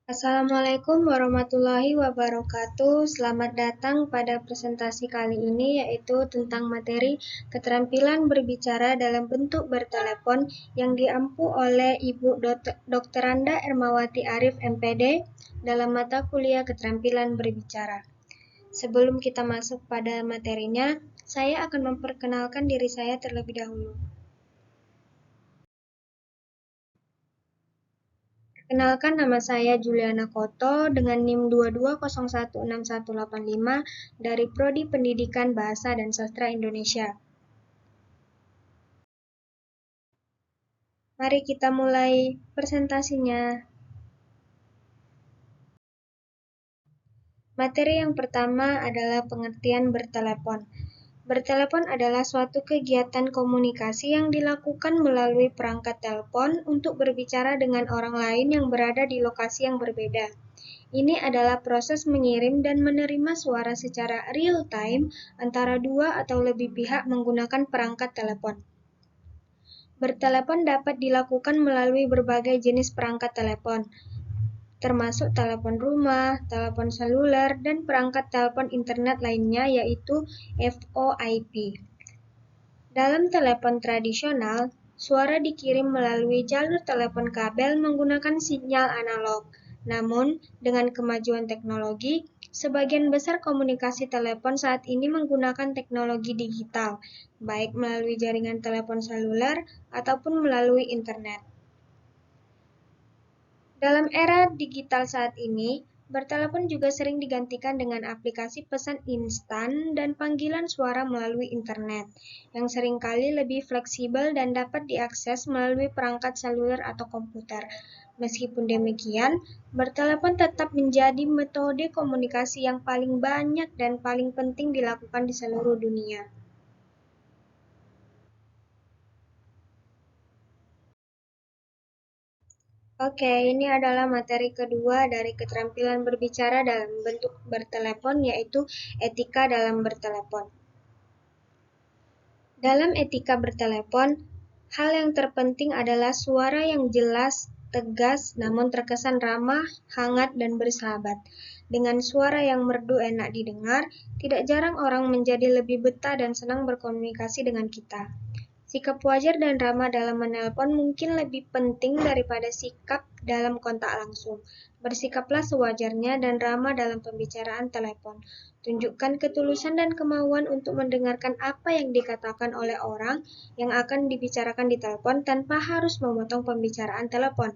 Assalamualaikum warahmatullahi wabarakatuh. Selamat datang pada presentasi kali ini yaitu tentang materi keterampilan berbicara dalam bentuk bertelepon yang diampu oleh Ibu Dr. Randa Ermawati Arif MPD dalam mata kuliah keterampilan berbicara. Sebelum kita masuk pada materinya, saya akan memperkenalkan diri saya terlebih dahulu. Kenalkan, nama saya Juliana Koto dengan NIM 22016185 dari Prodi Pendidikan Bahasa dan Sastra Indonesia. Mari kita mulai presentasinya. Materi yang pertama adalah pengertian bertelepon. Bertelepon adalah suatu kegiatan komunikasi yang dilakukan melalui perangkat telepon untuk berbicara dengan orang lain yang berada di lokasi yang berbeda. Ini adalah proses mengirim dan menerima suara secara real-time antara dua atau lebih pihak menggunakan perangkat telepon. Bertelepon dapat dilakukan melalui berbagai jenis perangkat telepon, termasuk telepon rumah, telepon seluler, dan perangkat telepon internet lainnya yaitu VoIP. Dalam telepon tradisional, suara dikirim melalui jalur telepon kabel menggunakan sinyal analog. Namun, dengan kemajuan teknologi, sebagian besar komunikasi telepon saat ini menggunakan teknologi digital, baik melalui jaringan telepon seluler ataupun melalui internet. Dalam era digital saat ini, bertelepon juga sering digantikan dengan aplikasi pesan instan dan panggilan suara melalui internet, yang seringkali lebih fleksibel dan dapat diakses melalui perangkat seluler atau komputer. Meskipun demikian, bertelepon tetap menjadi metode komunikasi yang paling banyak dan paling penting dilakukan di seluruh dunia. Oke, ini adalah materi kedua dari keterampilan berbicara dalam bentuk bertelepon, yaitu etika dalam bertelepon. Dalam etika bertelepon, hal yang terpenting adalah suara yang jelas, tegas, namun terkesan ramah, hangat, dan bersahabat. Dengan suara yang merdu enak didengar, tidak jarang orang menjadi lebih betah dan senang berkomunikasi dengan kita. Sikap wajar dan ramah dalam menelpon mungkin lebih penting daripada sikap dalam kontak langsung. Bersikaplah sewajarnya dan ramah dalam pembicaraan telepon. Tunjukkan ketulusan dan kemauan untuk mendengarkan apa yang dikatakan oleh orang yang akan dibicarakan di telepon tanpa harus memotong pembicaraan telepon.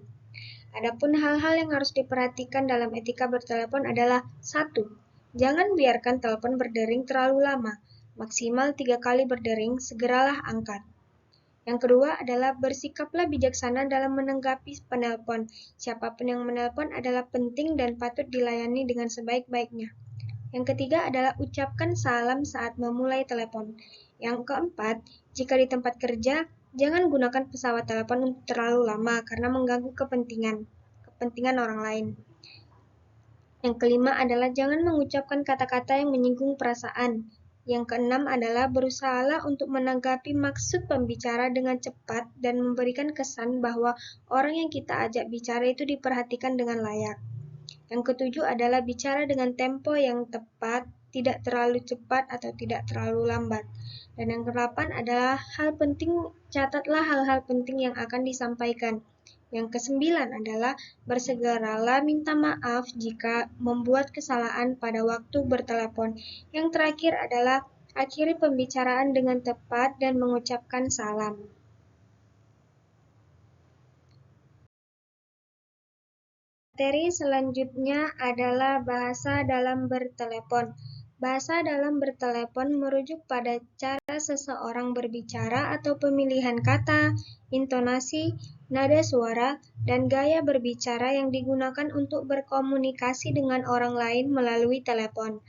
Adapun hal-hal yang harus diperhatikan dalam etika bertelepon adalah 1. Jangan biarkan telepon berdering terlalu lama. Maksimal 3 kali berdering, segeralah angkat. Yang kedua adalah bersikaplah bijaksana dalam menanggapi penelpon. Siapapun yang menelpon adalah penting dan patut dilayani dengan sebaik-baiknya. Yang ketiga adalah ucapkan salam saat memulai telepon. Yang keempat, jika di tempat kerja, jangan gunakan pesawat telepon terlalu lama karena mengganggu kepentingan orang lain. Yang kelima adalah jangan mengucapkan kata-kata yang menyinggung perasaan. Yang keenam adalah berusahalah untuk menanggapi maksud pembicara dengan cepat dan memberikan kesan bahwa orang yang kita ajak bicara itu diperhatikan dengan layak. Yang ketujuh adalah bicara dengan tempo yang tepat, tidak terlalu cepat atau tidak terlalu lambat. Dan yang kedelapan adalah catatlah hal-hal penting yang akan disampaikan. Yang kesembilan adalah bersegeralah minta maaf jika membuat kesalahan pada waktu bertelepon. Yang terakhir adalah akhiri pembicaraan dengan tepat dan mengucapkan salam. Materi selanjutnya adalah bahasa dalam bertelepon. Bahasa dalam bertelepon merujuk pada cara seseorang berbicara atau pemilihan kata, intonasi, nada suara, dan gaya berbicara yang digunakan untuk berkomunikasi dengan orang lain melalui telepon.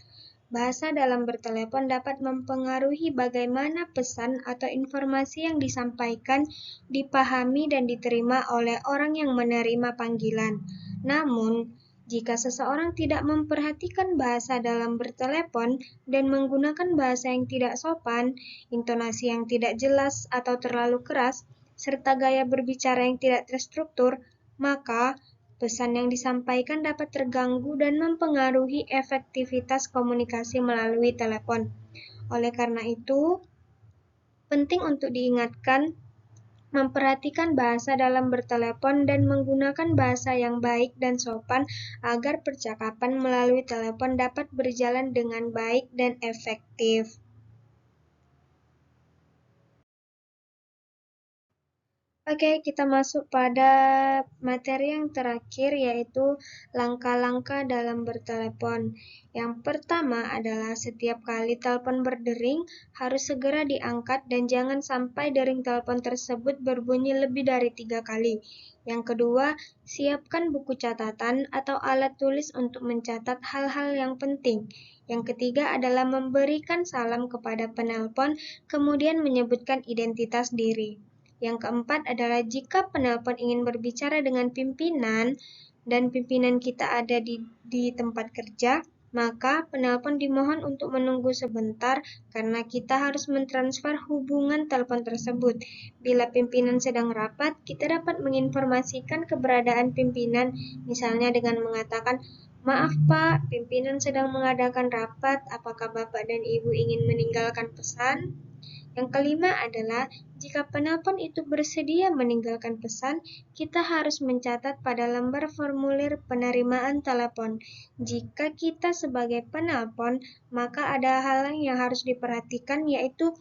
Bahasa dalam bertelepon dapat mempengaruhi bagaimana pesan atau informasi yang disampaikan, dipahami, dan diterima oleh orang yang menerima panggilan. Namun, jika seseorang tidak memperhatikan bahasa dalam bertelepon dan menggunakan bahasa yang tidak sopan, intonasi yang tidak jelas atau terlalu keras, serta gaya berbicara yang tidak terstruktur, maka Pesan yang disampaikan dapat terganggu dan mempengaruhi efektivitas komunikasi melalui telepon. Oleh karena itu, penting untuk diingatkan memperhatikan bahasa dalam bertelepon dan menggunakan bahasa yang baik dan sopan agar percakapan melalui telepon dapat berjalan dengan baik dan efektif. Oke, kita masuk pada materi yang terakhir, yaitu langkah-langkah dalam bertelepon. Yang pertama adalah setiap kali telepon berdering, harus segera diangkat dan jangan sampai dering telepon tersebut berbunyi lebih dari 3 kali. Yang kedua, siapkan buku catatan atau alat tulis untuk mencatat hal-hal yang penting. Yang ketiga adalah memberikan salam kepada penelpon, kemudian menyebutkan identitas diri. Yang keempat adalah jika penelpon ingin berbicara dengan pimpinan dan pimpinan kita ada di tempat kerja, maka penelpon dimohon untuk menunggu sebentar karena kita harus mentransfer hubungan telepon tersebut. Bila pimpinan sedang rapat, kita dapat menginformasikan keberadaan pimpinan, misalnya dengan mengatakan, "Maaf Pak, pimpinan sedang mengadakan rapat, apakah Bapak dan Ibu ingin meninggalkan pesan?" Yang kelima adalah, jika penelpon itu bersedia meninggalkan pesan, kita harus mencatat pada lembar formulir penerimaan telepon. Jika kita sebagai penelpon, maka ada hal yang harus diperhatikan, yaitu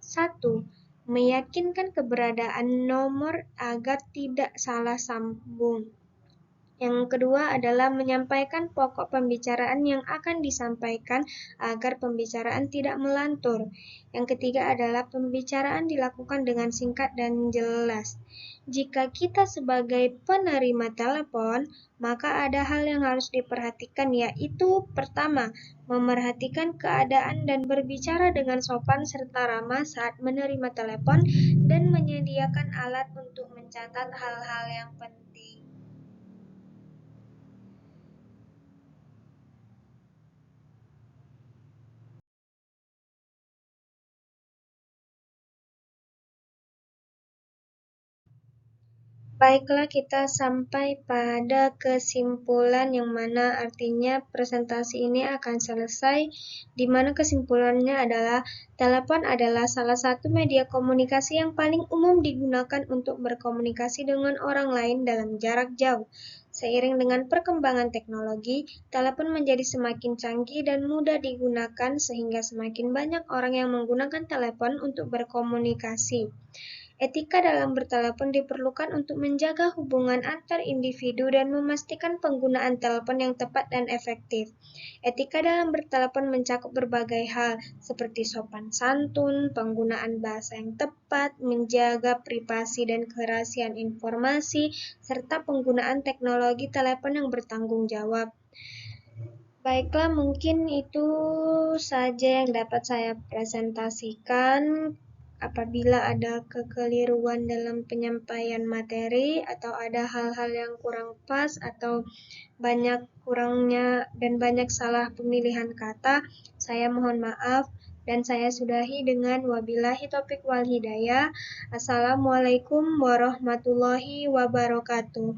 1. Meyakinkan keberadaan nomor agar tidak salah sambung. Yang kedua adalah menyampaikan pokok pembicaraan yang akan disampaikan agar pembicaraan tidak melantur. Yang ketiga adalah pembicaraan dilakukan dengan singkat dan jelas. Jika kita sebagai penerima telepon, maka ada hal yang harus diperhatikan, yaitu pertama, memerhatikan keadaan dan berbicara dengan sopan serta ramah saat menerima telepon dan menyediakan alat untuk mencatat hal-hal yang penting. Baiklah, kita sampai pada kesimpulan yang mana artinya presentasi ini akan selesai, di mana kesimpulannya adalah telepon adalah salah satu media komunikasi yang paling umum digunakan untuk berkomunikasi dengan orang lain dalam jarak jauh. Seiring dengan perkembangan teknologi, telepon menjadi semakin canggih dan mudah digunakan sehingga semakin banyak orang yang menggunakan telepon untuk berkomunikasi. Etika dalam bertelepon diperlukan untuk menjaga hubungan antar individu dan memastikan penggunaan telepon yang tepat dan efektif. Etika dalam bertelepon mencakup berbagai hal, seperti sopan santun, penggunaan bahasa yang tepat, menjaga privasi dan kerahasiaan informasi, serta penggunaan teknologi telepon yang bertanggung jawab. Baiklah, mungkin itu saja yang dapat saya presentasikan. Apabila ada kekeliruan dalam penyampaian materi atau ada hal-hal yang kurang pas atau banyak kurangnya dan banyak salah pemilihan kata, saya mohon maaf dan saya sudahi dengan wabillahi taufiq wal hidayah. Assalamualaikum warahmatullahi wabarakatuh.